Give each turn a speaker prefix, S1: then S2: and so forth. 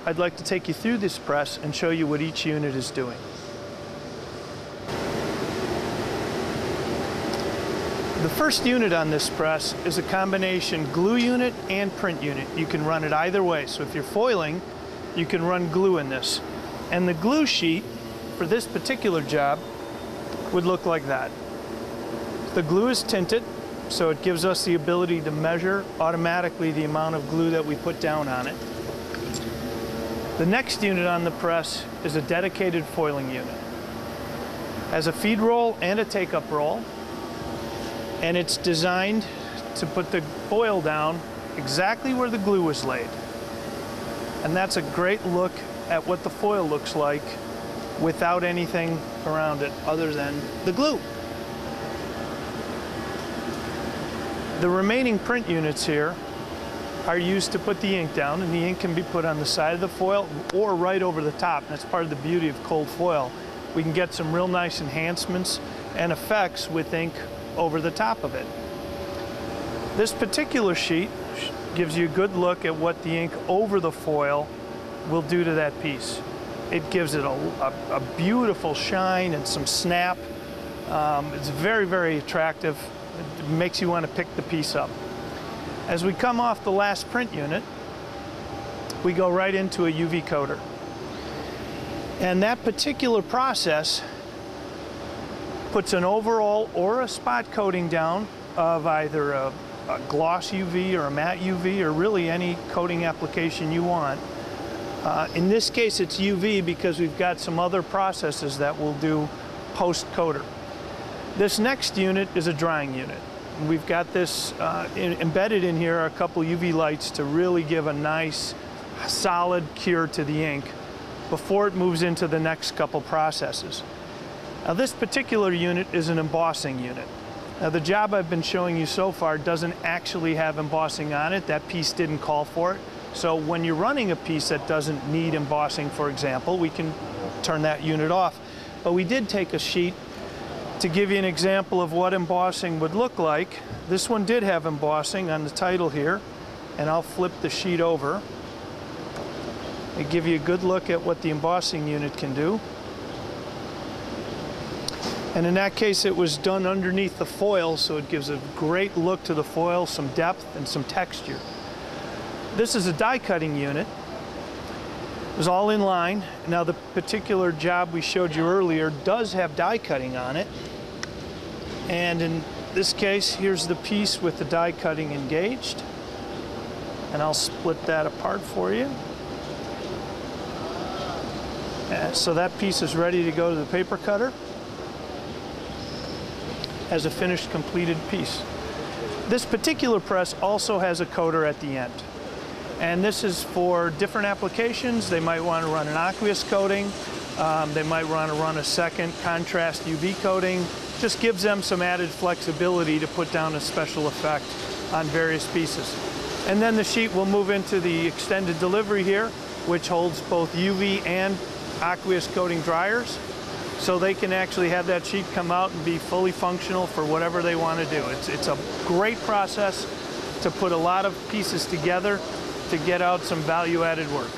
S1: I'd like to take you through this press and show you what each unit is doing. The first unit on this press is a combination glue unit and print unit. You can run it either way. So if you're foiling, you can run glue in this. And the glue sheet for this particular job would look like that. The glue is tinted, so it gives us the ability to measure automatically the amount of glue that we put down on it. The next unit on the press is a dedicated foiling unit. Has a feed roll and a take-up roll, and it's designed to put the foil down exactly where the glue was laid. And that's a great look at what the foil looks like without anything around it other than the glue. The remaining print units here are used to put the ink down, and the ink can be put on the side of the foil or right over the top. And that's part of the beauty of cold foil. We can get some real nice enhancements and effects with ink over the top of it. This particular sheet gives you a good look at what the ink over the foil will do to that piece. It gives it a beautiful shine and some snap. It's very, very attractive. It makes you want to pick the piece up. As we come off the last print unit, we go right into a UV coater. And that particular process puts an overall or a spot coating down of either a gloss UV or a matte UV or really any coating application you want. In this case, it's UV because we've got some other processes that we'll do post-coater. This next unit is a drying unit. We've got this embedded in here are a couple UV lights to really give a nice, solid cure to the ink before it moves into the next couple processes. Now, this particular unit is an embossing unit. Now, the job I've been showing you so far doesn't actually have embossing on it. That piece didn't call for it. So when you're running a piece that doesn't need embossing, for example, we can turn that unit off. But we did take a sheet to give you an example of what embossing would look like. This one did have embossing on the title here, and I'll flip the sheet over and give you a good look at what the embossing unit can do. And in that case, it was done underneath the foil, so it gives a great look to the foil, some depth and some texture. This is a die cutting unit. It was all in line. Now, the particular job we showed you earlier does have die cutting on it. And in this case, here's the piece with the die cutting engaged. And I'll split that apart for you. So that piece is ready to go to the paper cutter as a finished, completed piece. This particular press also has a coater at the end. And this is for different applications. They might want to run an aqueous coating. They might want to run a second contrast UV coating. Just gives them some added flexibility to put down a special effect on various pieces. And then the sheet will move into the extended delivery here, which holds both UV and aqueous coating dryers. So they can actually have that sheet come out and be fully functional for whatever they want to do. It's a great process to put a lot of pieces together to get out some value-added work.